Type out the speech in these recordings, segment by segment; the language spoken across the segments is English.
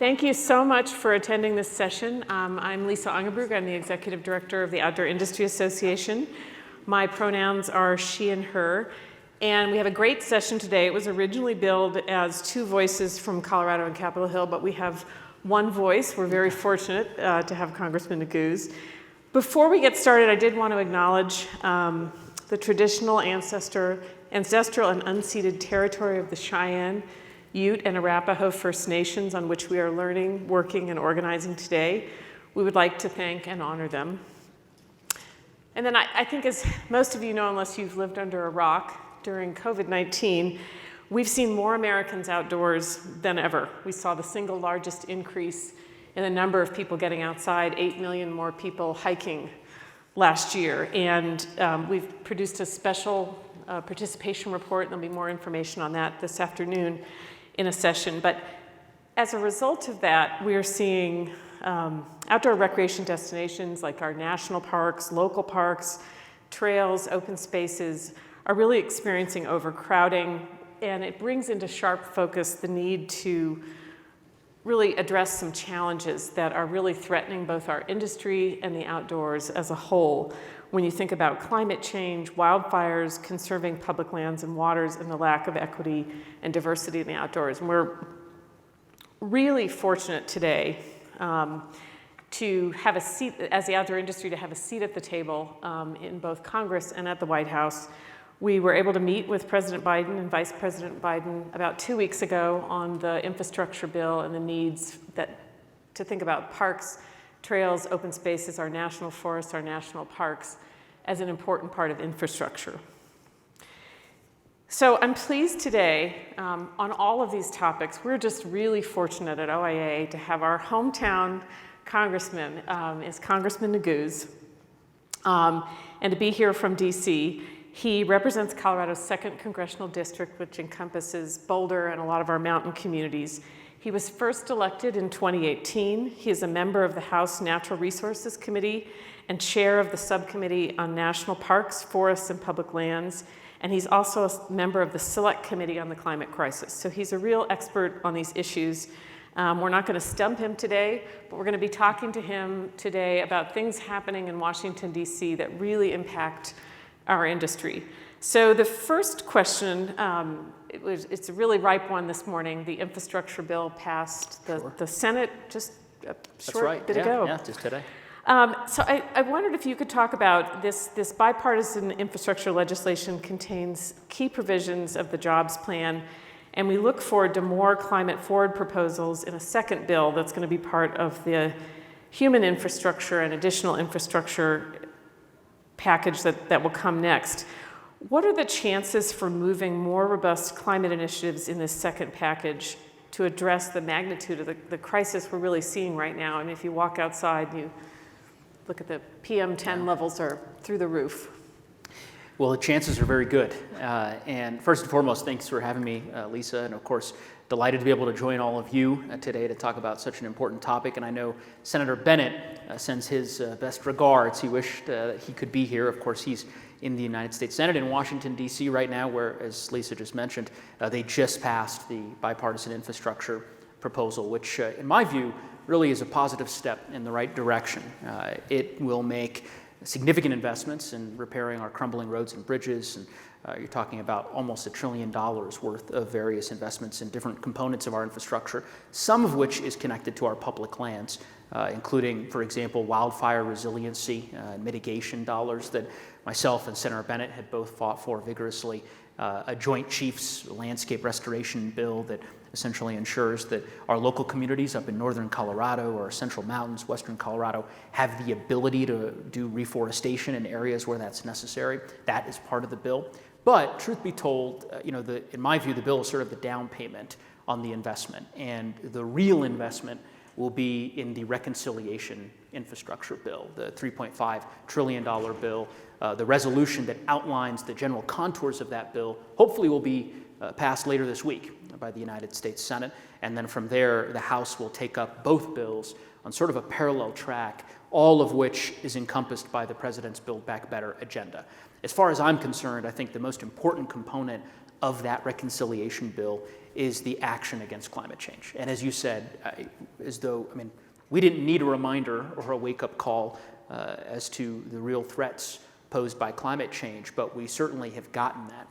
Thank you so much for attending this session. I'm Lisa Angerbrug. I'm the Executive Director of the Outdoor Industry Association. My pronouns are she and her. And we have a great session today. It was originally billed as two voices from Colorado and Capitol Hill, but we have one voice. We're very fortunate to have Congressman Neguse. Before we get started, I did want to acknowledge the traditional, ancestral and unceded territory of the Cheyenne, Ute, and Arapaho First Nations on which we are learning, working, and organizing today. We would like to thank and honor them. And then I think, as most of you know, unless you've lived under a rock, during COVID-19, we've seen more Americans outdoors than ever. We saw the single largest increase in the number of people getting outside, 8 million more people hiking last year. And we've produced a special participation report. There'll be more information on that this afternoon in a session. But as a result of that, we are seeing outdoor recreation destinations like our national parks, local parks, trails, open spaces are really experiencing overcrowding, and it brings into sharp focus the need to really address some challenges that are really threatening both our industry and the outdoors as a whole. When you think about climate change, wildfires, conserving public lands and waters, and the lack of equity and diversity in the outdoors. And we're really fortunate today to have a seat, as the outdoor industry, to have a seat at the table in both Congress and at the White House. We were able to meet with President Biden and Vice President Biden about 2 weeks ago on the infrastructure bill and the needs to think about parks, trails, open spaces, our national forests, our national parks as an important part of infrastructure. So I'm pleased today on all of these topics. We're just really fortunate at OIA to have our hometown congressman, is Congressman Neguse, and to be here from DC. He represents Colorado's 2nd Congressional District, which encompasses Boulder and a lot of our mountain communities. He was first elected in 2018. He is a member of the House Natural Resources Committee and chair of the Subcommittee on National Parks, Forests, and Public Lands. And he's also a member of the Select Committee on the Climate Crisis. So he's a real expert on these issues. We're not going to stump him today, but we're going to be talking to him today about things happening in Washington, D.C. that really impact our industry. So the first question, it's a really ripe one this morning. The infrastructure bill passed the Senate just a short bit ago. Yeah, just today. So I wondered if you could talk about this bipartisan infrastructure legislation contains key provisions of the jobs plan, and we look forward to more climate forward proposals in a second bill that's going to be part of the human infrastructure and additional infrastructure package that will come next. What are the chances for moving more robust climate initiatives in this second package to address the magnitude of the crisis we're really seeing right now? I mean, if you walk outside and you look at the PM10 levels are through the roof. Well, the chances are very good. And first and foremost, thanks for having me, Lisa. And of course, delighted to be able to join all of you today to talk about such an important topic. And I know Senator Bennett sends his best regards. He wished that he could be here. Of course, he's in the United States Senate in Washington, D.C. right now, where, as Lisa just mentioned, they just passed the bipartisan infrastructure proposal, which, in my view, really is a positive step in the right direction. It will make significant investments in repairing our crumbling roads and bridges, and you're talking about almost $1 trillion worth of various investments in different components of our infrastructure, some of which is connected to our public lands, including, for example, wildfire resiliency and mitigation dollars that myself and Senator Bennett had both fought for vigorously, a Joint Chiefs landscape restoration bill that essentially ensures that our local communities up in northern Colorado or central mountains, western Colorado, have the ability to do reforestation in areas where that's necessary. That is part of the bill. But truth be told, in my view, the bill is sort of the down payment on the investment. And the real investment will be in the reconciliation infrastructure bill, the $3.5 trillion bill. The resolution that outlines the general contours of that bill hopefully will be passed later this week by the United States Senate. And then from there, the House will take up both bills on sort of a parallel track, all of which is encompassed by the President's Build Back Better agenda. As far as I'm concerned, I think the most important component of that reconciliation bill is the action against climate change. And as you said, as though, I mean, we didn't need a reminder or a wake-up call as to the real threats posed by climate change, but we certainly have gotten that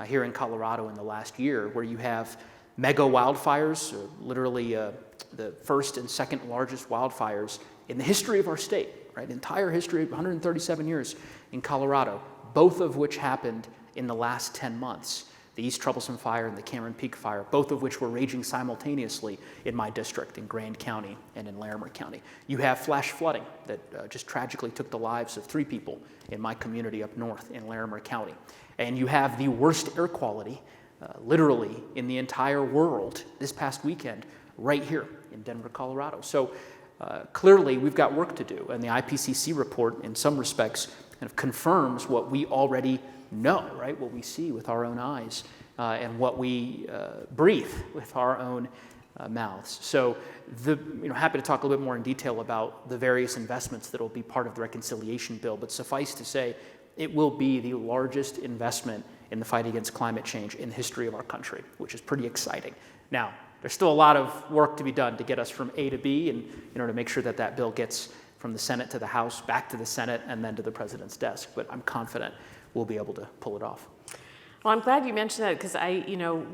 here in Colorado in the last year, where you have mega wildfires, literally the first and second largest wildfires in the history of our state, right? Entire history of 137 years in Colorado, both of which happened in the last 10 months. The East Troublesome Fire and the Cameron Peak Fire, both of which were raging simultaneously in my district, in Grand County and in Larimer County. You have flash flooding that just tragically took the lives of 3 people in my community up north in Larimer County. And you have the worst air quality, literally, in the entire world this past weekend, right here in Denver, Colorado. So clearly, we've got work to do. And the IPCC report, in some respects, kind of confirms what we already know, right? What we see with our own eyes and what we breathe with our own mouths. So, happy to talk a little bit more in detail about the various investments that will be part of the reconciliation bill, but suffice to say, it will be the largest investment in the fight against climate change in the history of our country, which is pretty exciting. Now, there's still a lot of work to be done to get us from A to B and to make sure that that bill gets from the Senate to the House, back to the Senate, and then to the President's desk. But I'm confident we'll be able to pull it off. Well, I'm glad you mentioned that, because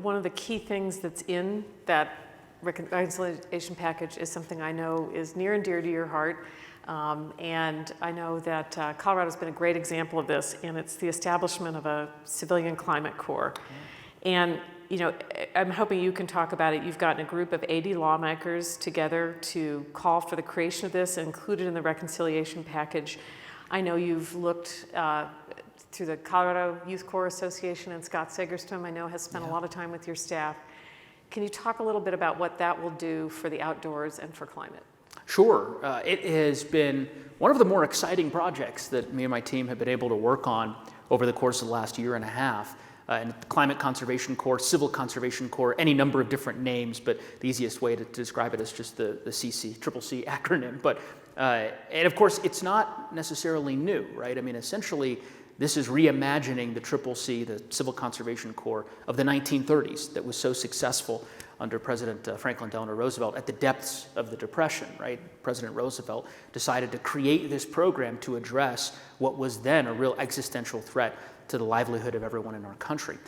one of the key things that's in that reconciliation package is something I know is near and dear to your heart. And I know that Colorado's been a great example of this, and it's the establishment of a civilian climate corps. And I'm hoping you can talk about it. You've gotten a group of 80 lawmakers together to call for the creation of this, included in the reconciliation package. I know you've looked through the Colorado Youth Corps Association, and Scott Segerstrom, I know, has spent a lot of time with your staff. Can you talk a little bit about what that will do for the outdoors and for climate? Sure. It has been one of the more exciting projects that me and my team have been able to work on over the course of the last year and a half. And the Climate Conservation Corps, Civil Conservation Corps, any number of different names, but the easiest way to describe it is just the CC, Triple C acronym. But, and of course, it's not necessarily new, right? I mean, essentially, this is reimagining the Triple C, the Civil Conservation Corps of the 1930s that was so successful under President Franklin Delano Roosevelt at the depths of the Depression, right? President Roosevelt decided to create this program to address what was then a real existential threat to the livelihood of everyone in our country.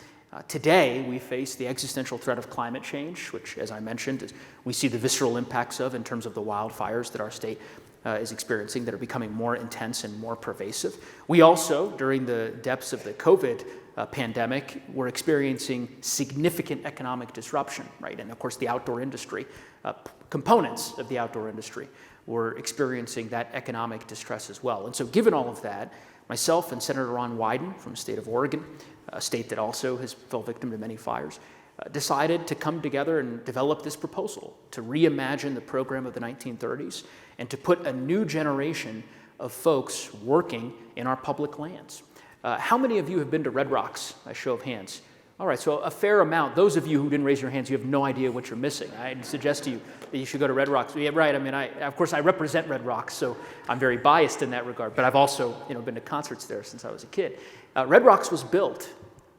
Today, we face the existential threat of climate change, which, as I mentioned, we see the visceral impacts of in terms of the wildfires that our state is experiencing that are becoming more intense and more pervasive. We also, during the depths of the COVID pandemic, were experiencing significant economic disruption, right? And of course, the outdoor industry, components of the outdoor industry were experiencing that economic distress as well. And so given all of that, myself and Senator Ron Wyden from the state of Oregon, a state that also has fell victim to many fires, decided to come together and develop this proposal to reimagine the program of the 1930s and to put a new generation of folks working in our public lands. How many of you have been to Red Rocks? By show of hands. All right, so a fair amount. Those of you who didn't raise your hands, you have no idea what you're missing. I'd suggest to you that you should go to Red Rocks. Yeah, right. I mean, of course, I represent Red Rocks, so I'm very biased in that regard. But I've also, been to concerts there since I was a kid. Red Rocks was built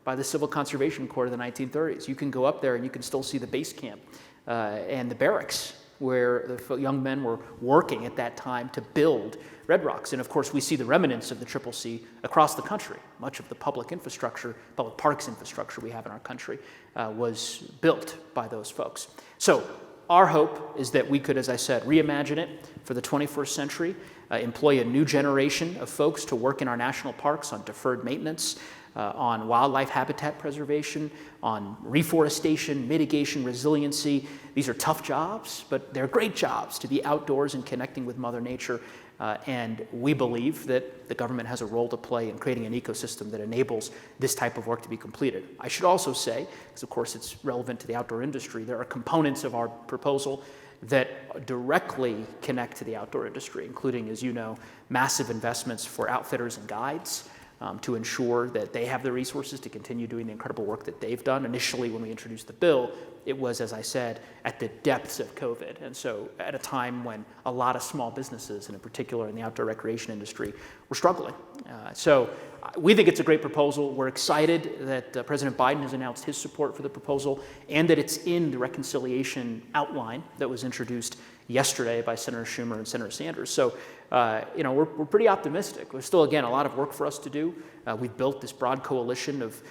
by the Civil Conservation Corps of the 1930s. You can go up there and you can still see the base camp and the barracks where the young men were working at that time to build Red Rocks. And of course, we see the remnants of the Triple C across the country. Much of the public infrastructure, public parks infrastructure we have in our country was built by those folks. So our hope is that we could, as I said, reimagine it for the 21st century, employ a new generation of folks to work in our national parks on deferred maintenance, on wildlife habitat preservation, on reforestation, mitigation, resiliency. These are tough jobs, but they're great jobs to be outdoors and connecting with Mother Nature. And we believe that the government has a role to play in creating an ecosystem that enables this type of work to be completed. I should also say, because of course it's relevant to the outdoor industry, there are components of our proposal that directly connect to the outdoor industry, including, as you know, massive investments for outfitters and guides, to ensure that they have the resources to continue doing the incredible work that they've done. Initially, when we introduced the bill, it was, as I said, at the depths of COVID. And so at a time when a lot of small businesses, and in particular in the outdoor recreation industry, were struggling. So we think it's a great proposal. We're excited that President Biden has announced his support for the proposal and that it's in the reconciliation outline that was introduced yesterday by Senator Schumer and Senator Sanders. So, we're pretty optimistic. There's still, again, a lot of work for us to do. We've built this broad coalition of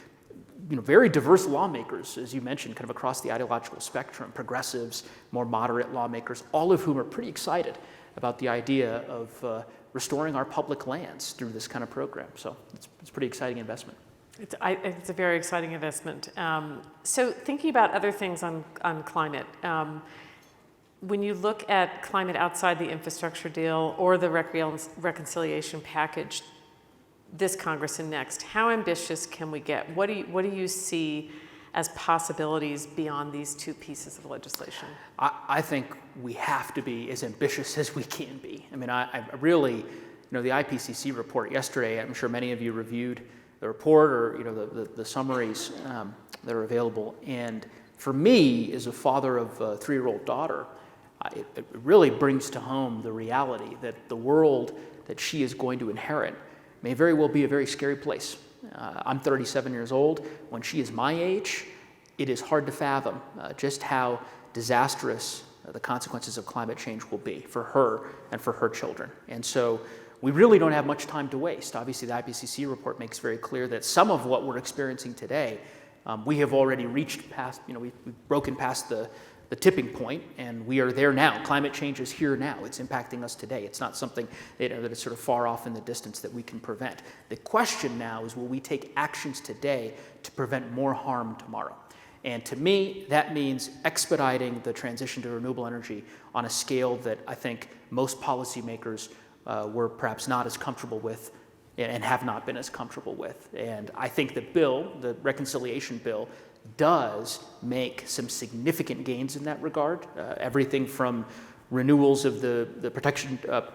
very diverse lawmakers, as you mentioned, kind of across the ideological spectrum, progressives, more moderate lawmakers, all of whom are pretty excited about the idea of restoring our public lands through this kind of program. So it's a pretty exciting investment. It's a very exciting investment. So thinking about other things on climate, when you look at climate outside the infrastructure deal or the reconciliation package, this Congress and next, how ambitious can we get? What do you see as possibilities beyond these two pieces of legislation? I think we have to be as ambitious as we can be. I mean, I really, the IPCC report yesterday, I'm sure many of you reviewed the report or, the summaries that are available. And for me, as a father of a 3-year-old daughter, it really brings to home the reality that the world that she is going to inherit may very well be a very scary place. I'm 37 years old. When she is my age, it is hard to fathom just how disastrous the consequences of climate change will be for her and for her children. And so we really don't have much time to waste. Obviously, the IPCC report makes very clear that some of what we're experiencing today, we have already reached past, we've broken past the tipping point, and we are there now. Climate change is here now. It's impacting us today. It's not something that is sort of far off in the distance that we can prevent. The question now is, will we take actions today to prevent more harm tomorrow? And to me, that means expediting the transition to renewable energy on a scale that I think most policymakers were perhaps not as comfortable with and have not been as comfortable with. And I think the reconciliation bill, does make some significant gains in that regard. Everything from renewals of the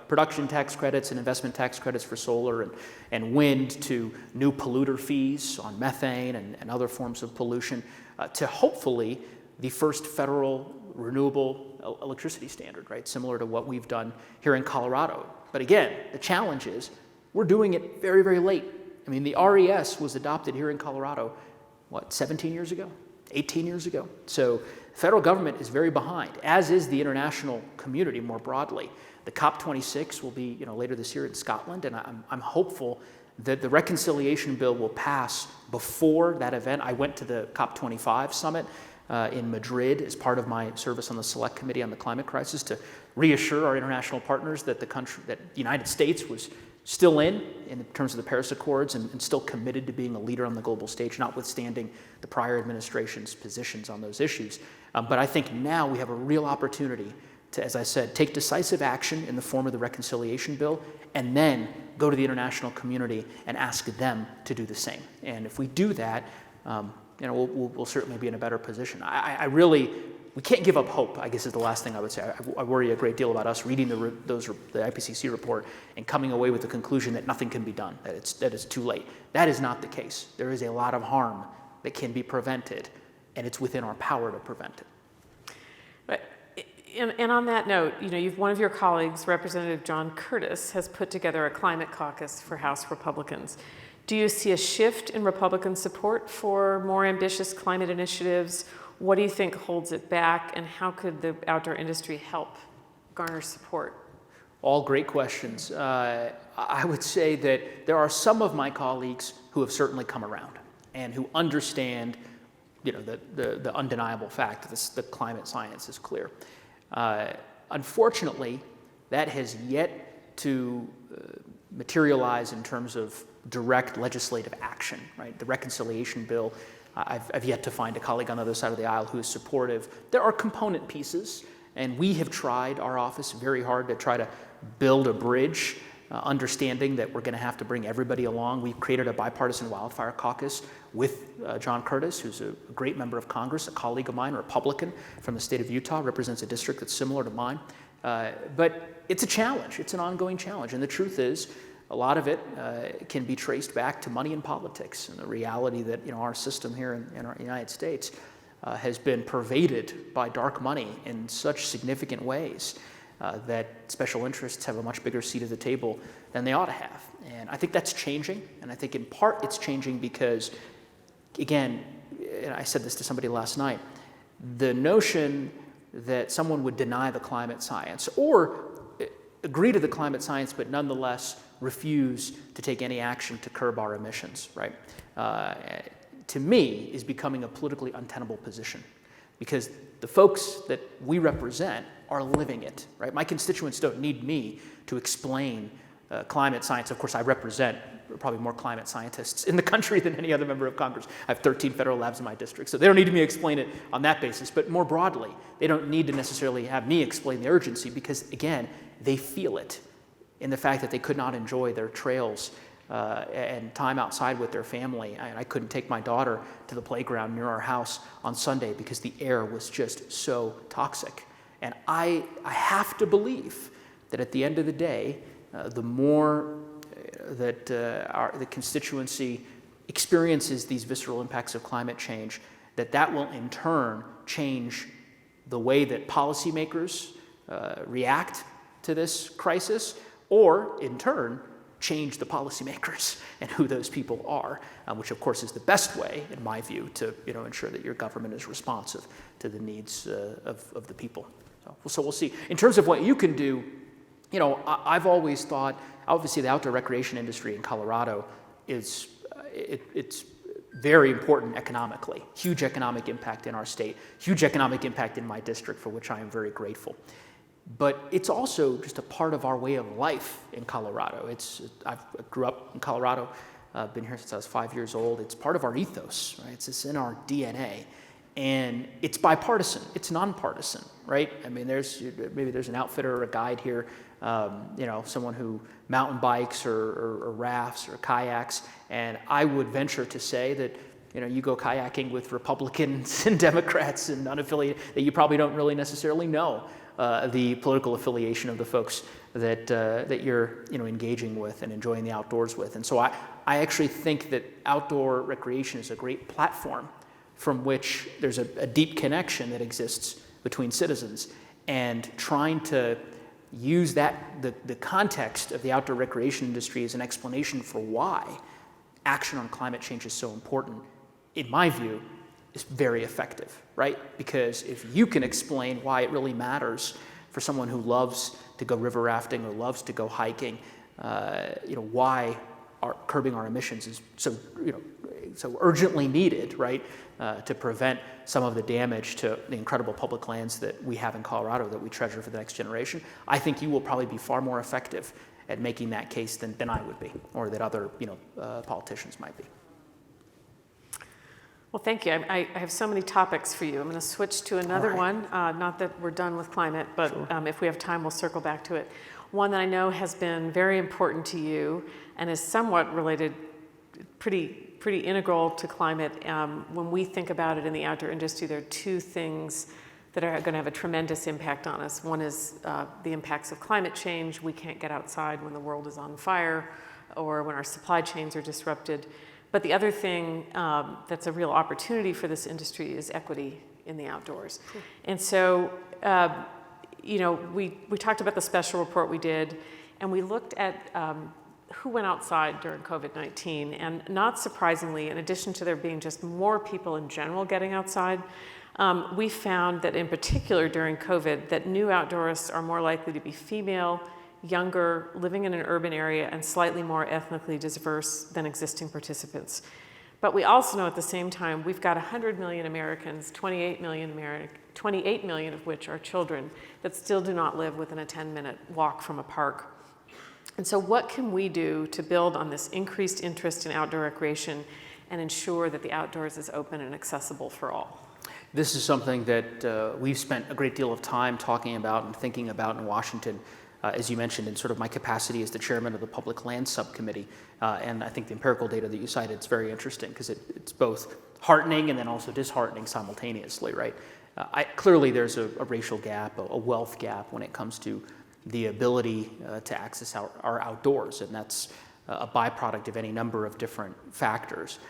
production tax credits and investment tax credits for solar and wind to new polluter fees on methane and other forms of pollution to hopefully the first federal renewable electricity standard, right? Similar to what we've done here in Colorado. But again, the challenge is we're doing it very, very late. I mean, the RES was adopted here in Colorado 17 years ago, 18 years ago. So the federal government is very behind, as is the international community more broadly. The COP26 will be later this year in Scotland, and I'm hopeful that the reconciliation bill will pass before that event. I went to the COP25 summit in Madrid as part of my service on the Select Committee on the Climate Crisis to reassure our international partners that the United States was still in terms of the Paris Accords and still committed to being a leader on the global stage, notwithstanding the prior administration's positions on those issues. But I think now we have a real opportunity to, as I said, take decisive action in the form of the reconciliation bill, and then go to the international community and ask them to do the same. And if we do that, we'll certainly be in a better position. We can't give up hope, I guess is the last thing I would say. I worry a great deal about us reading the IPCC report and coming away with the conclusion that nothing can be done, that it's too late. That is not the case. There is a lot of harm that can be prevented, and it's within our power to prevent it. But, and on that note, one of your colleagues, Representative John Curtis, has put together a climate caucus for House Republicans. Do you see a shift in Republican support for more ambitious climate initiatives? What do you think holds it back, and how could the outdoor industry help garner support? All great questions. I would say that there are some of my colleagues who have certainly come around and who understand, the undeniable fact that the climate science is clear. Unfortunately, that has yet to materialize in terms of direct legislative action, right? The reconciliation bill, I've yet to find a colleague on the other side of the aisle who is supportive. There are component pieces, and we have tried, our office, very hard to try to build a bridge, understanding that we're going to have to bring everybody along. We've created a bipartisan wildfire caucus with John Curtis, who's a great member of Congress, a colleague of mine, a Republican from the state of Utah, represents a district that's similar to mine. But it's a challenge. It's an ongoing challenge. And the truth is, a lot of it can be traced back to money in politics and the reality that our system here in our United States has been pervaded by dark money in such significant ways that special interests have a much bigger seat at the table than they ought to have. And I think that's changing, and I think in part it's changing because, again, and I said this to somebody last night, the notion that someone would deny the climate science or agree to the climate science but nonetheless refuse to take any action to curb our emissions, right, to me is becoming a politically untenable position, because the folks that we represent are living it, right? My constituents don't need me to explain climate science. Of course, I represent probably more climate scientists in the country than any other member of Congress. I have 13 federal labs in my district, so they don't need me to explain it on that basis. But more broadly, they don't need to necessarily have me explain the urgency because, again, they feel it in the fact that they could not enjoy their trails and time outside with their family. I couldn't take my daughter to the playground near our house on Sunday because the air was just so toxic. And I have to believe that at the end of the day, the more that the constituency experiences these visceral impacts of climate change, that will in turn change the way that policymakers react to this crisis, or in turn change the policymakers and who those people are, which of course is the best way, in my view, to ensure that your government is responsive to the needs of the people. So we'll see. In terms of what you can do, I've always thought, obviously the outdoor recreation industry in Colorado it's very important economically, huge economic impact in our state, huge economic impact in my district, for which I am very grateful. But it's also just a part of our way of life in Colorado. I grew up in Colorado, been here since I was 5 years old. It's part of our ethos, right? It's in our DNA. And it's bipartisan, it's nonpartisan, right? I mean, maybe there's an outfitter or a guide here, someone who mountain bikes or rafts or kayaks, and I would venture to say that, you go kayaking with Republicans and Democrats and unaffiliated, that you probably don't really necessarily know the political affiliation of the folks that you're engaging with and enjoying the outdoors with. And so I actually think that outdoor recreation is a great platform from which there's a deep connection that exists between citizens, and trying to use the context of the outdoor recreation industry as an explanation for why action on climate change is so important, in my view, is very effective, right? Because if you can explain why it really matters for someone who loves to go river rafting or loves to go hiking, why curbing our emissions is so urgently needed, right? To prevent some of the damage to the incredible public lands that we have in Colorado that we treasure for the next generation, I think you will probably be far more effective at making that case than I would be, or that other politicians might be. Well, thank you. I have so many topics for you. I'm going to switch to another one. Not that we're done with climate, but sure. If we have time, we'll circle back to it. One that I know has been very important to you and is somewhat related, pretty integral to climate. When we think about it in the outdoor industry, there are two things that are going to have a tremendous impact on us. One is the impacts of climate change. We can't get outside when the world is on fire or when our supply chains are disrupted. But the other thing that's a real opportunity for this industry is equity in the outdoors. Cool. And so, we talked about the special report we did, and we looked at who went outside during COVID-19. And not surprisingly, in addition to there being just more people in general getting outside, we found that in particular during COVID, that new outdoorists are more likely to be female, younger, living in an urban area, and slightly more ethnically diverse than existing participants. But we also know at the same time, we've got 100 million Americans, 28 million of which are children, that still do not live within a 10-minute walk from a park. And so what can we do to build on this increased interest in outdoor recreation and ensure that the outdoors is open and accessible for all? This is something that we've spent a great deal of time talking about and thinking about in Washington, as you mentioned, in sort of my capacity as the chairman of the Public Land Subcommittee. And I think the empirical data that you cited is very interesting because it's both heartening and then also disheartening simultaneously, right? Clearly there's a racial gap, a wealth gap when it comes to the ability to access our outdoors, and that's a byproduct of any number of different factors.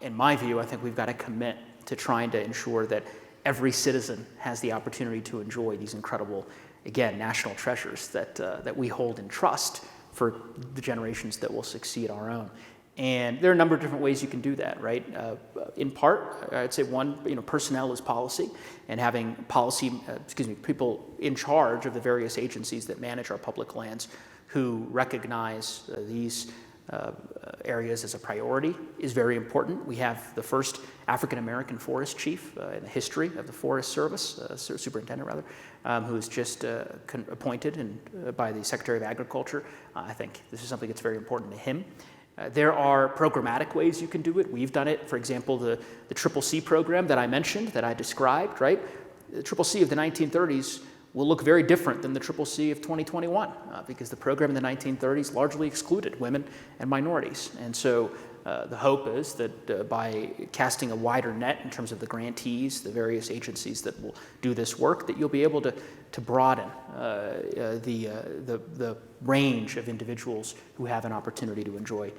In my view, I think we've got to commit to trying to ensure that every citizen has the opportunity to enjoy these incredible, again, national treasures that we hold in trust for the generations that will succeed our own. And there are a number of different ways you can do that, right? In part, I'd say one, personnel is policy, and having people in charge of the various agencies that manage our public lands who recognize these areas as a priority is very important. We have the first African-American forest chief in the history of the Forest Service, superintendent rather, who was just appointed by the Secretary of Agriculture. I think this is something that's very important to him. There are programmatic ways you can do it. We've done it, for example, the CCC program that I mentioned, that I described, right? The CCC of the 1930s will look very different than the CCC of 2021 because the program in the 1930s largely excluded women and minorities. And so the hope is that by casting a wider net in terms of the grantees, the various agencies that will do this work, that you'll be able to broaden the range of individuals who have an opportunity to enjoy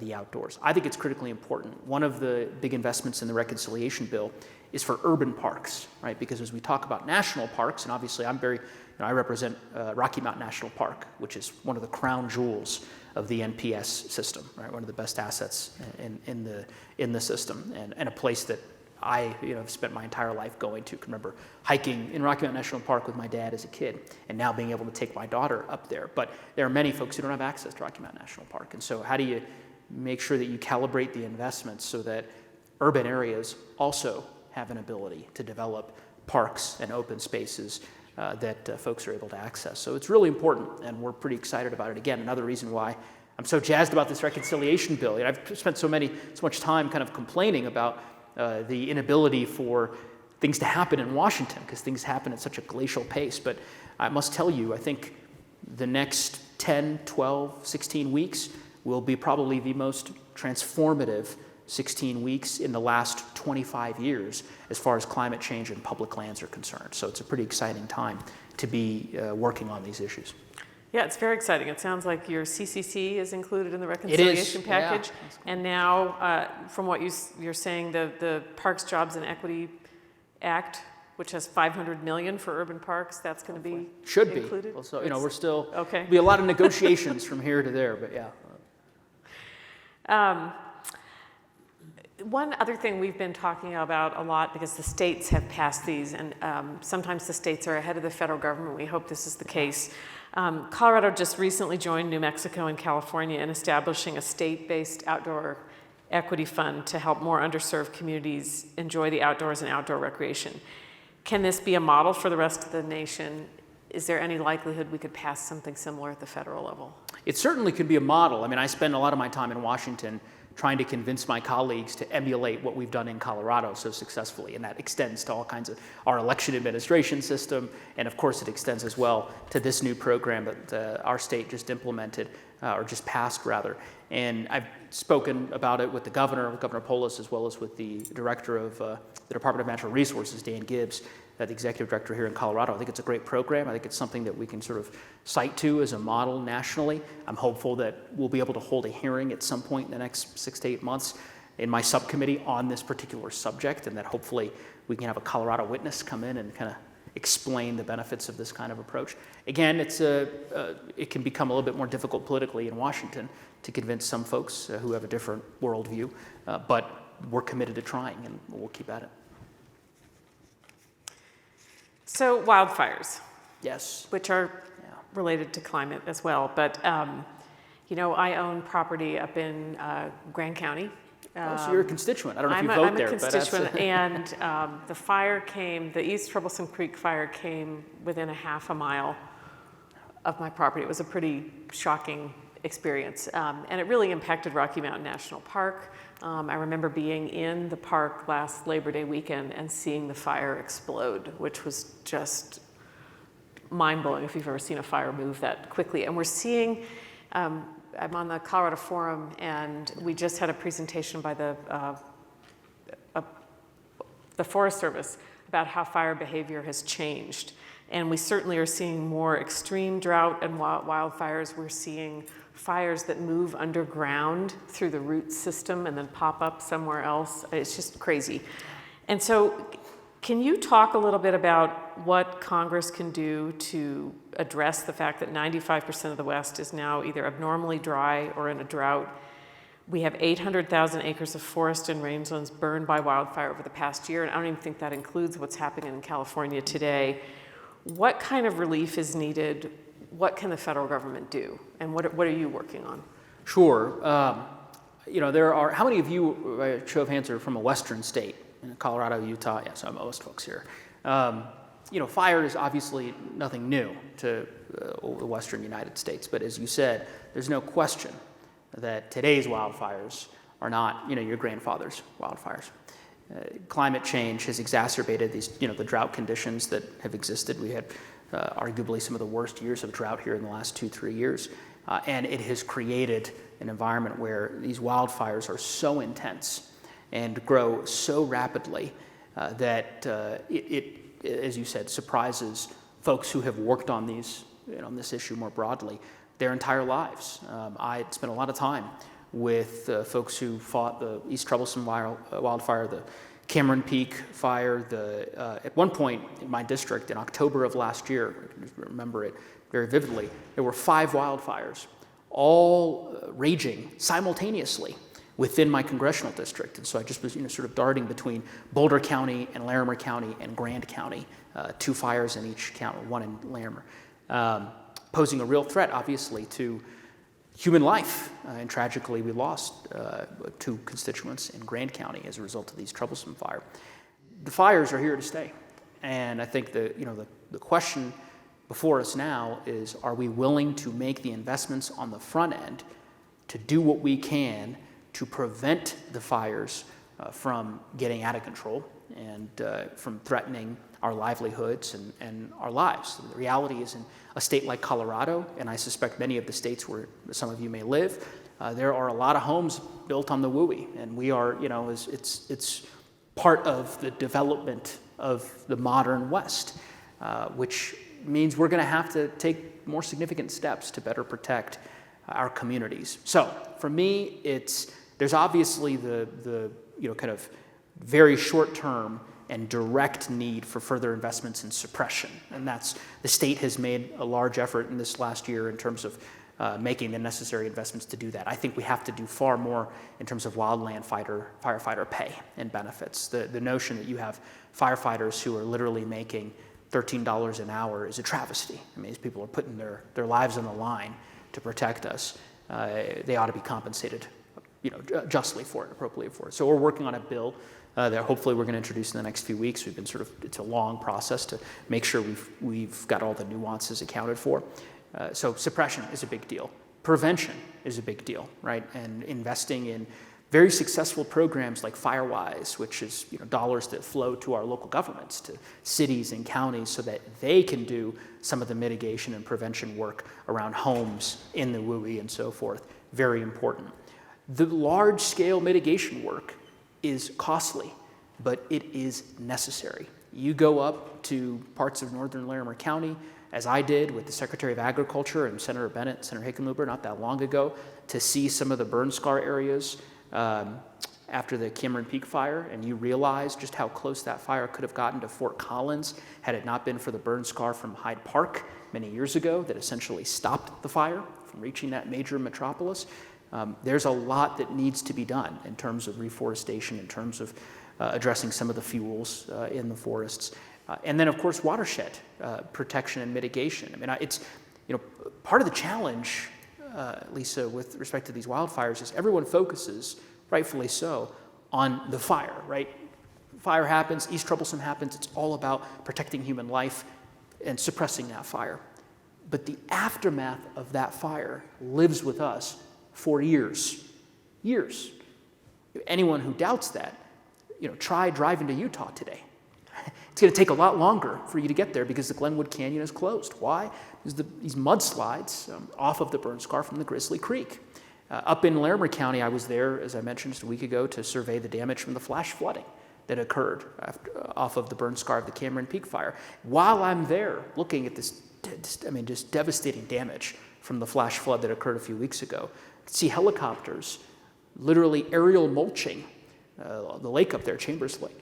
the outdoors. I think it's critically important. One of the big investments in the reconciliation bill is for urban parks, right? Because as we talk about national parks, and obviously I represent Rocky Mountain National Park, which is one of the crown jewels of the NPS system, right? One of the best assets in the system, and a place that I have spent my entire life going to. I can remember hiking in Rocky Mountain National Park with my dad as a kid, and now being able to take my daughter up there. But there are many folks who don't have access to Rocky Mountain National Park, and so how do you make sure that you calibrate the investments so that urban areas also have an ability to develop parks and open spaces that folks are able to access? So it's really important, and we're pretty excited about it. Again, another reason why I'm so jazzed about this reconciliation bill. I've spent so much time kind of complaining about the inability for things to happen in Washington because things happen at such a glacial pace. But I must tell you, I think the next 10, 12, 16 weeks will be probably the most transformative 16 weeks in the last 25 years as far as climate change and public lands are concerned. So it's a pretty exciting time to be working on these issues. Yeah, it's very exciting. It sounds like your CCC is included in the reconciliation package. Yeah. And now, from what you're saying, the Parks, Jobs, and Equity Act, which has $500 million for urban parks, that's going to be included? Well, so, we're still, there'll be a lot of negotiations from here to there, but yeah. One other thing we've been talking about a lot, because the states have passed these, and sometimes the states are ahead of the federal government. We hope this is the case. Colorado just recently joined New Mexico and California in establishing a state-based outdoor equity fund to help more underserved communities enjoy the outdoors and outdoor recreation. Can this be a model for the rest of the nation? Is there any likelihood we could pass something similar at the federal level? It certainly could be a model. I mean, I spend a lot of my time in Washington trying to convince my colleagues to emulate what we've done in Colorado so successfully, and that extends to all kinds of our election administration system, and of course it extends as well to this new program that our state just implemented, or just passed rather. And I've spoken about it with the governor, Governor Polis, as well as with the director of the Department of Natural Resources, Dan Gibbs, the executive director here in Colorado. I think it's a great program. I think it's something that we can sort of cite to as a model nationally. I'm hopeful that we'll be able to hold a hearing at some point in the next 6 to 8 months in my subcommittee on this particular subject, and that hopefully we can have a Colorado witness come in and kind of explain the benefits of this kind of approach. Again, it can become a little bit more difficult politically in Washington to convince some folks who have a different worldview, but we're committed to trying, and we'll keep at it. So wildfires. Yes. Which are related to climate as well. But, I own property up in Grand County. So you're a constituent. I don't know if you vote there. I'm a constituent, and the East Troublesome Creek fire came within a half a mile of my property. It was a pretty shocking experience, and it really impacted Rocky Mountain National Park. I remember being in the park last Labor Day weekend and seeing the fire explode, which was just mind-blowing if you've ever seen a fire move that quickly. And we're seeing, I'm on the Colorado Forum, and we just had a presentation by the Forest Service about how fire behavior has changed. And we certainly are seeing more extreme drought and wildfires. We're seeing fires that move underground through the root system and then pop up somewhere else. It's just crazy. And so Can you talk a little bit about what Congress can do to address the fact that 95% of the West is now either abnormally dry or in a drought? We have 800,000 acres of forest and rangelands burned by wildfire over the past year, and I don't even think that includes what's happening in California today. What kind of relief is needed? What can the federal government do? And what are you working on? Sure. There are, how many of you, by a show of hands, are from a western state? Colorado, Utah, yes, most folks here. Fire is obviously nothing new to the western United States, but as you said, there's no question that today's wildfires are not, your grandfather's wildfires. Climate change has exacerbated these, the drought conditions that have existed. We had arguably some of the worst years of drought here in the last 2-3 years, and it has created an environment where these wildfires are so intense and grow so rapidly that it, as you said, surprises folks who have worked on these, on this issue more broadly their entire lives. I spent a lot of time with folks who fought the East Troublesome wildfire, the Cameron Peak fire. At one point in my district, in October of last year, I can remember it very vividly, there were 5 wildfires, all raging simultaneously within my congressional district. And so I just was sort of darting between Boulder County and Larimer County and Grand County, 2 fires in each county, 1 in Larimer, posing a real threat, obviously, to human life. And tragically, we lost 2 constituents in Grand County as a result of these troublesome fires. The fires are here to stay. And I think the question before us now is, are we willing to make the investments on the front end to do what we can to prevent the fires from getting out of control and from threatening our livelihoods and our lives? The reality is, in a state like Colorado, and I suspect many of the states where some of you may live, there are a lot of homes built on the WUI, and we are, it's part of the development of the modern West, which means we're going to have to take more significant steps to better protect our communities. So for me, there's obviously the kind of very short-term and direct need for further investments in suppression, and the state has made a large effort in this last year in terms of making the necessary investments to do that. I think we have to do far more in terms of wildland firefighter pay and benefits. The notion that you have firefighters who are literally making $13 an hour is a travesty. I mean, these people are putting their lives on the line to protect us. They ought to be compensated, justly for it, appropriately for it. So we're working on a bill that hopefully we're going to introduce in the next few weeks. We've been it's a long process to make sure we've got all the nuances accounted for. So suppression is a big deal. Prevention is a big deal, right? And investing in very successful programs like FireWise, which is dollars that flow to our local governments, to cities and counties, so that they can do some of the mitigation and prevention work around homes in the WUI and so forth. Very important. The large-scale mitigation work is costly, but it is necessary. You go up to parts of northern Larimer County, as I did with the Secretary of Agriculture and Senator Bennett, Senator Hickenlooper, not that long ago, to see some of the burn scar areas after the Cameron Peak fire, and you realize just how close that fire could have gotten to Fort Collins had it not been for the burn scar from Hyde Park many years ago that essentially stopped the fire from reaching that major metropolis. There's a lot that needs to be done in terms of reforestation, in terms of addressing some of the fuels in the forests. And then, of course, watershed protection and mitigation. I mean, it's, part of the challenge, Lisa, with respect to these wildfires is everyone focuses, rightfully so, on the fire, right? Fire happens, East Troublesome happens, it's all about protecting human life and suppressing that fire. But the aftermath of that fire lives with us for years. Years. Anyone who doubts that, try driving to Utah today. It's going to take a lot longer for you to get there because the Glenwood Canyon is closed. Why? Because these mudslides off of the burn scar from the Grizzly Creek. Up in Larimer County, I was there, as I mentioned just a week ago, to survey the damage from the flash flooding that occurred off of the burn scar of the Cameron Peak fire. While I'm there looking at this, just devastating damage from the flash flood that occurred a few weeks ago, see helicopters literally aerial mulching the lake up there, Chambers Lake,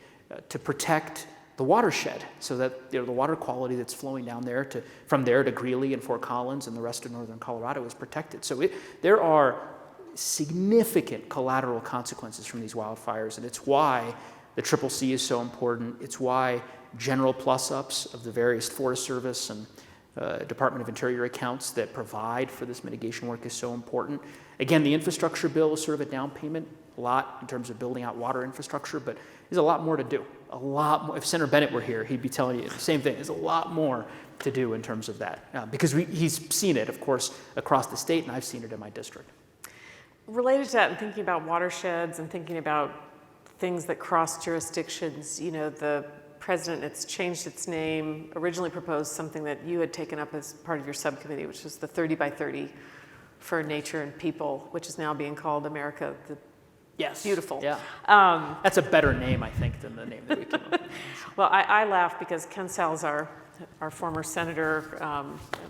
to protect the watershed, so that the water quality that's flowing down there from there to Greeley and Fort Collins and the rest of northern Colorado is protected. So there are significant collateral consequences from these wildfires, and it's why the CCC is so important. It's why general plus-ups of the various Forest Service and Department of Interior accounts that provide for this mitigation work is so important. Again, the infrastructure bill is sort of a down payment, a lot in terms of building out water infrastructure, but there's a lot more to do. A lot more. If Senator Bennett were here, he'd be telling you the same thing. There's a lot more to do in terms of that, because he's seen it, of course, across the state, and I've seen it in my district. Related to that, and thinking about watersheds and thinking about things that cross jurisdictions, the president, it's changed its name, originally proposed something that you had taken up as part of your subcommittee, which was the 30 by 30 for nature and people, which is now being called America the Beautiful. Yeah. That's a better name, I think, than the name that we came up with. Well, I laugh because Ken Salazar, our former senator,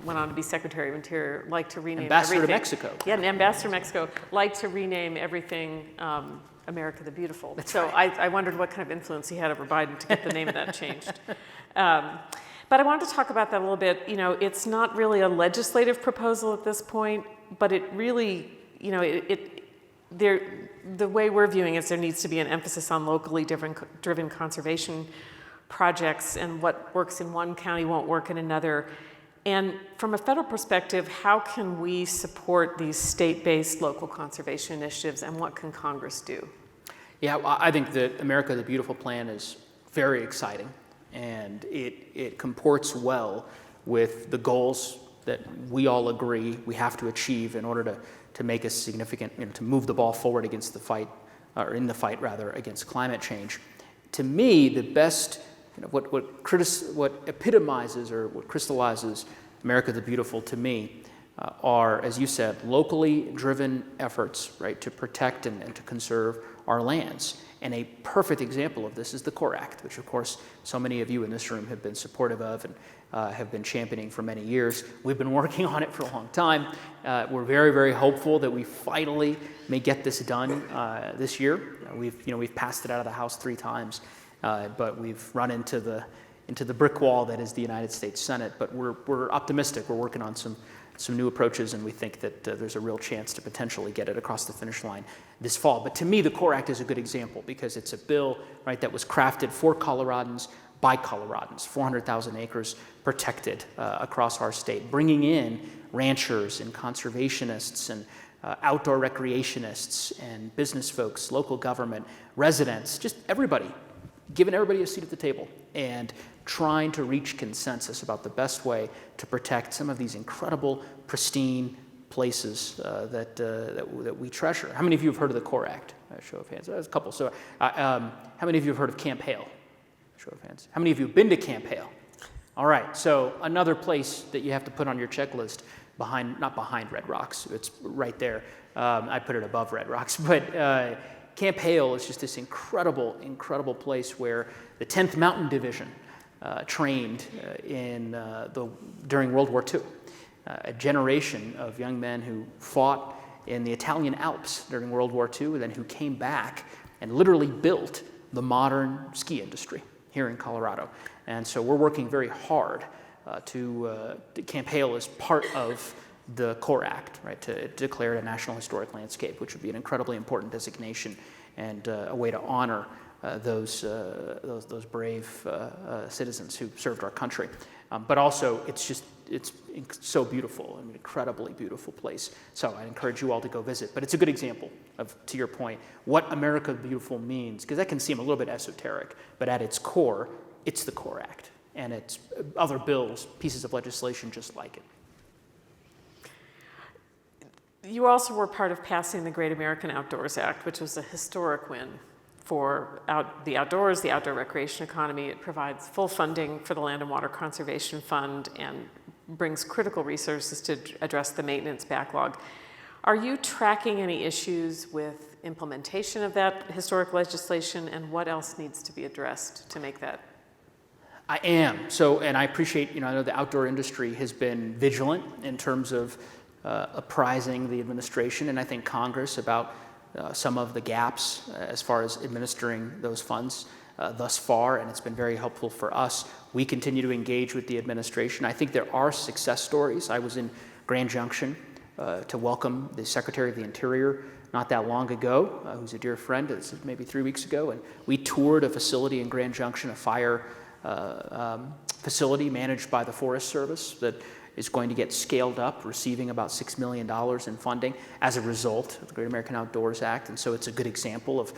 went on to be Secretary of Interior, liked to rename Ambassador everything. to Mexico. Yeah, an ambassador to Mexico, liked to rename everything America the Beautiful. That's so right. I wondered what kind of influence he had over Biden to get the name of that changed. But I wanted to talk about that a little bit. It's not really a legislative proposal at this point, but it really, the way we're viewing it is there needs to be an emphasis on locally driven conservation projects, and what works in one county won't work in another. And from a federal perspective, how can we support these state-based local conservation initiatives, and what can Congress do? Yeah, well, I think that America the Beautiful plan is very exciting, and it comports well with the goals that we all agree we have to achieve in order to make a significant, to move the ball forward against the fight, or in the fight rather, against climate change. To me, the best, what epitomizes or what crystallizes America the Beautiful to me are, as you said, locally driven efforts, right, to protect and to conserve our lands. And a perfect example of this is the CORE Act, which of course so many of you in this room have been supportive of and have been championing for many years. We've been working on it for a long time. We're very, very hopeful that we finally may get this done this year. We've passed it out of the House 3 times, but we've run into the brick wall that is the United States Senate. But we're optimistic. We're working on some new approaches, and we think that there's a real chance to potentially get it across the finish line this fall. But to me, the CORE Act is a good example because it's a bill, right, that was crafted for Coloradans by Coloradans, 400,000 acres protected across our state, bringing in ranchers and conservationists and outdoor recreationists and business folks, local government, residents, just everybody, giving everybody a seat at the table and trying to reach consensus about the best way to protect some of these incredible, pristine places that we treasure. How many of you have heard of the CORE Act? Show of hands. There's a couple. So how many of you have heard of Camp Hale? Show of hands. How many of you have been to Camp Hale? All right. So another place that you have to put on your checklist, not behind Red Rocks. It's right there. I put it above Red Rocks. But Camp Hale is just this incredible, incredible place where the 10th Mountain Division trained during World War II. A generation of young men who fought in the Italian Alps during World War II, and then who came back and literally built the modern ski industry here in Colorado. And so we're working very hard to Camp Hale as part of the CORE Act, right, to declare it a National Historic Landscape, which would be an incredibly important designation and a way to honor those brave citizens who served our country. But also, it's so beautiful, an incredibly beautiful place. So I encourage you all to go visit. But it's a good example of, to your point, what America the Beautiful means, because that can seem a little bit esoteric, but at its core, it's the CORE Act, and it's other bills, pieces of legislation just like it. You also were part of passing the Great American Outdoors Act, which was a historic win for the outdoors, the outdoor recreation economy. It provides full funding for the Land and Water Conservation Fund and brings critical resources to address the maintenance backlog. Are you tracking any issues with implementation of that historic legislation, and what else needs to be addressed to make that? I am. So, and I appreciate, I know the outdoor industry has been vigilant in terms of apprising the administration, and I think Congress about some of the gaps as far as administering those funds. thus far, and it's been very helpful for us. We continue to engage with the administration. I think there are success stories. I was in Grand Junction to welcome the Secretary of the Interior not that long ago, who's a dear friend. This is maybe 3 weeks ago, and we toured a facility in Grand Junction, a fire facility managed by the Forest Service that is going to get scaled up, receiving about $6 million in funding as a result of the Great American Outdoors Act. And so it's a good example of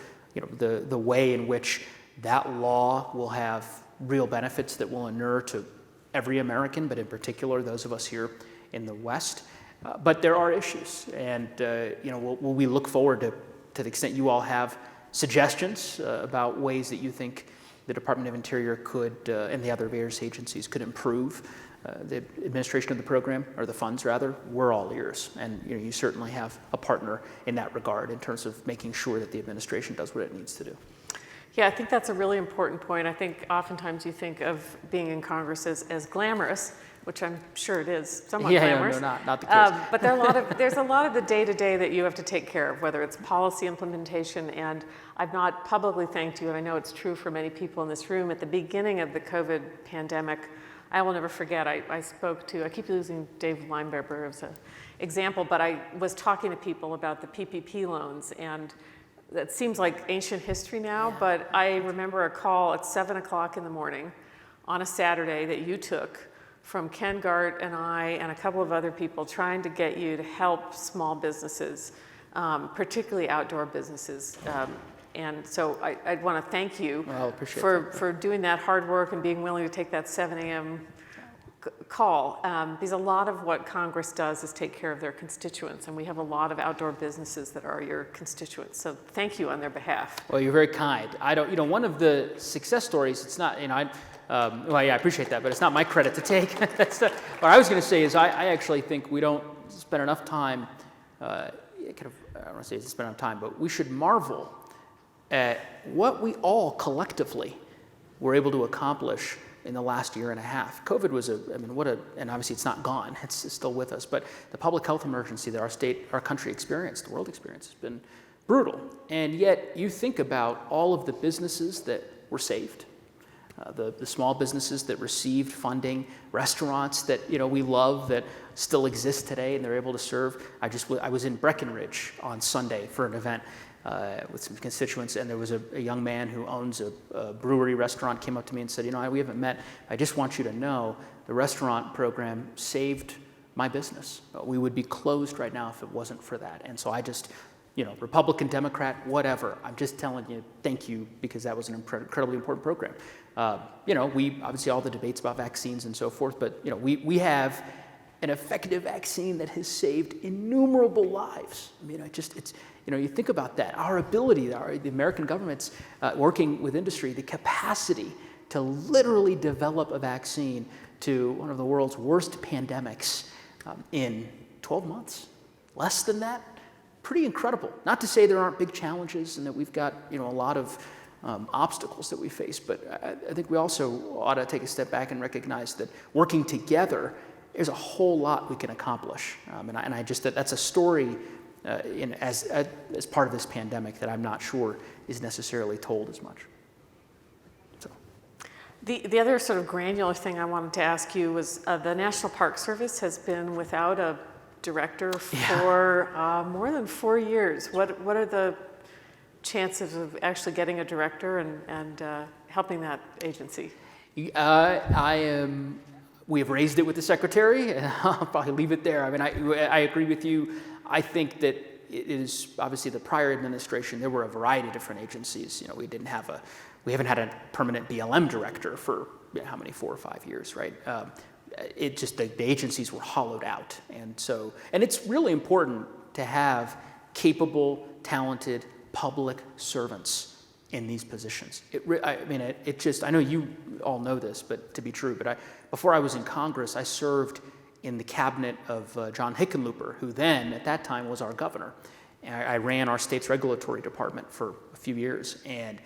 the way in which that law will have real benefits that will inure to every American, but in particular those of us here in the West. But there are issues, and we look forward to the extent you all have suggestions about ways that you think the Department of Interior could, and the other various agencies could improve the administration of the program, or the funds rather. We're all ears, and you certainly have a partner in that regard in terms of making sure that the administration does what it needs to do. Yeah, I think that's a really important point. I think oftentimes you think of being in Congress as glamorous, which I'm sure it is somewhat glamorous. No, not the case. But there's a lot of the day-to-day that you have to take care of, whether it's policy implementation. And I've not publicly thanked you, and I know it's true for many people in this room. At the beginning of the COVID pandemic, I will never forget, I spoke to, I keep using Dave Lineberger as an example, but I was talking to people about the PPP loans, and that seems like ancient history now, but I remember a call at 7 o'clock in the morning on a Saturday that you took from Ken Gart and I and a couple of other people trying to get you to help small businesses, particularly outdoor businesses. And so I want to thank you for doing that hard work and being willing to take that 7 a.m. call. Because a lot of what Congress does is take care of their constituents, and we have a lot of outdoor businesses that are your constituents. So thank you on their behalf. Well, you're very kind. I don't, one of the success stories, it's not, I appreciate that, but it's not my credit to take. What I was going to say is I actually think we don't spend enough time, I don't want to say spend enough time, but we should marvel at what we all collectively were able to accomplish in the last year and a half. COVID was and obviously it's not gone, it's still with us, but the public health emergency that our country experienced, the world experienced, has been brutal. And yet you think about all of the businesses that were saved, the small businesses that received funding, restaurants that we love that still exist today and they're able to serve. I was in Breckenridge on Sunday for an event with some constituents, and there was a young man who owns a brewery restaurant came up to me and said, we haven't met. I just want you to know the restaurant program saved my business. We would be closed right now if it wasn't for that. And so I just, Republican, Democrat, whatever, I'm just telling you, thank you, because that was an incredibly important program. We obviously all the debates about vaccines and so forth, but we have an effective vaccine that has saved innumerable lives. You think about that. Our ability, the American government's working with industry, the capacity to literally develop a vaccine to one of the world's worst pandemics in 12 months, less than that, pretty incredible. Not to say there aren't big challenges and that we've got a lot of obstacles that we face, but I think we also ought to take a step back and recognize that working together, there's a whole lot we can accomplish. That's a story as part of this pandemic that I'm not sure is necessarily told as much. So. The other sort of granular thing I wanted to ask you was the National Park Service has been without a director for more than 4 years. What are the chances of actually getting a director and helping that agency? We have raised it with the secretary, and I'll probably leave it there. I agree with you. I think that it is obviously the prior administration. There were a variety of different agencies. We haven't had a permanent BLM director for 4 or 5 years, right? The agencies were hollowed out, and it's really important to have capable, talented public servants in these positions. I know you all know this, but to be true, but before I was in Congress, I served in the cabinet of John Hickenlooper, who then, at that time, was our governor. And I ran our state's regulatory department for a few years, and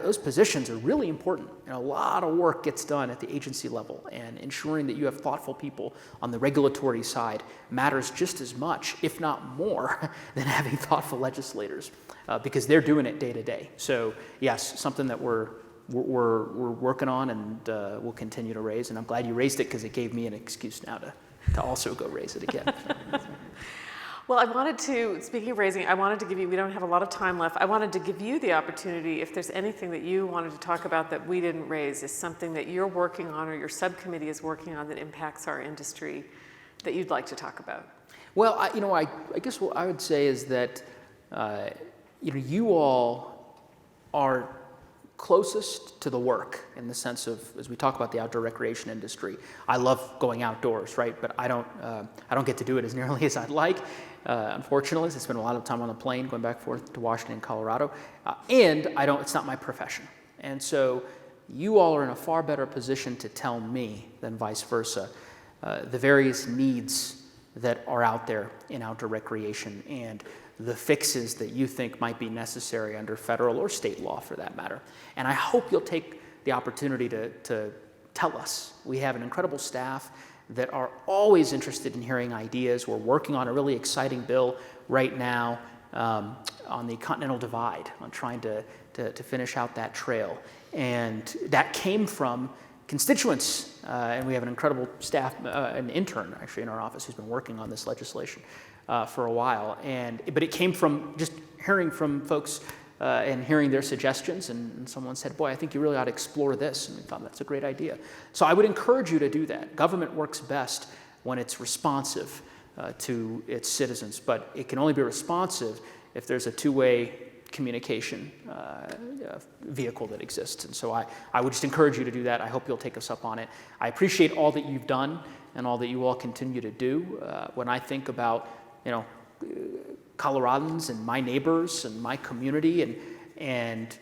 those positions are really important. And a lot of work gets done at the agency level, and ensuring that you have thoughtful people on the regulatory side matters just as much, if not more, than having thoughtful legislators, because they're doing it day to day. So yes, something that we're we're working on and we'll continue to raise. And I'm glad you raised it because it gave me an excuse now to also go raise it again. Well, I wanted to, speaking of raising, I wanted to give you, we don't have a lot of time left, I wanted to give you the opportunity, if there's anything that you wanted to talk about that we didn't raise, is something that you're working on or your subcommittee is working on that impacts our industry that you'd like to talk about. Well, I guess what I would say is that, you all are closest to the work in the sense of, as we talk about the outdoor recreation industry. I love going outdoors, right? But I don't get to do it as nearly as I'd like. Unfortunately, I spend a lot of time on the plane going back and forth to Washington and Colorado, and it's not my profession. And so you all are in a far better position to tell me than vice versa the various needs that are out there in outdoor recreation and the fixes that you think might be necessary under federal or state law for that matter. And I hope you'll take the opportunity to tell us. We have an incredible staff that are always interested in hearing ideas. We're working on a really exciting bill right now on the Continental Divide, on trying to finish out that trail. And that came from constituents, and we have an incredible staff, an intern actually in our office who's been working on this legislation for a while. But it came from just hearing from folks and hearing their suggestions, and someone said, boy, I think you really ought to explore this, and we thought that's a great idea. So I would encourage you to do that. Government works best when it's responsive to its citizens, but it can only be responsive if there's a two-way communication vehicle that exists. And so I would just encourage you to do that. I hope you'll take us up on it. I appreciate all that you've done and all that you all continue to do. When I think about, Coloradans and my neighbors and my community and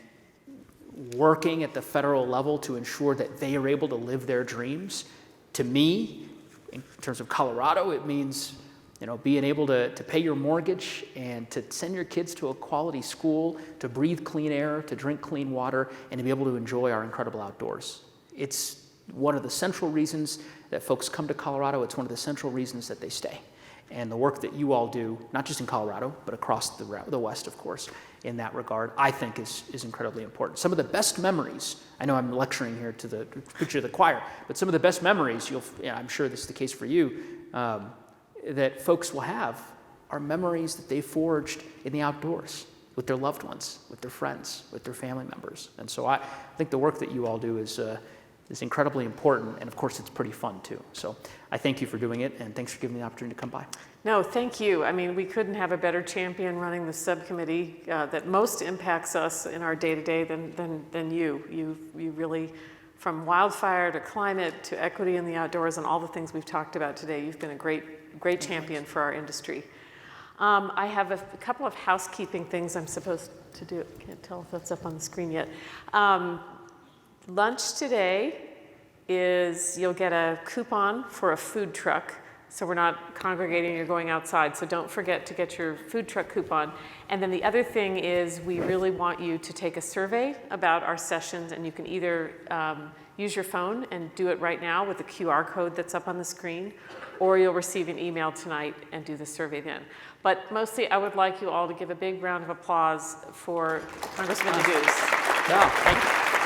working at the federal level to ensure that they are able to live their dreams, to me, in terms of Colorado, it means being able to pay your mortgage and to send your kids to a quality school, to breathe clean air, to drink clean water, and to be able to enjoy our incredible outdoors. It's one of the central reasons that folks come to Colorado. It's one of the central reasons that they stay. And the work that you all do, not just in Colorado, but across the West, of course, in that regard, I think is incredibly important. Some of the best memories, I know I'm lecturing here to the preacher of the choir, but some of the best memories, I'm sure this is the case for you, that folks will have are memories that they forged in the outdoors with their loved ones, with their friends, with their family members. And so I think the work that you all do is incredibly important, and of course it's pretty fun too. So I thank you for doing it, and thanks for giving me the opportunity to come by. No, thank you. I mean, we couldn't have a better champion running the subcommittee that most impacts us in our day-to-day than you. You really, from wildfire to climate to equity in the outdoors and all the things we've talked about today, you've been a great champion for our industry. I have a couple of housekeeping things I'm supposed to do. Can't tell if that's up on the screen yet. Lunch today is you'll get a coupon for a food truck. So we're not congregating, you're going outside. So don't forget to get your food truck coupon. And then the other thing is we really want you to take a survey about our sessions, and you can either use your phone and do it right now with the QR code that's up on the screen, or you'll receive an email tonight and do the survey then. But mostly I would like you all to give a big round of applause for Congressman Neguse. Yeah, thank you.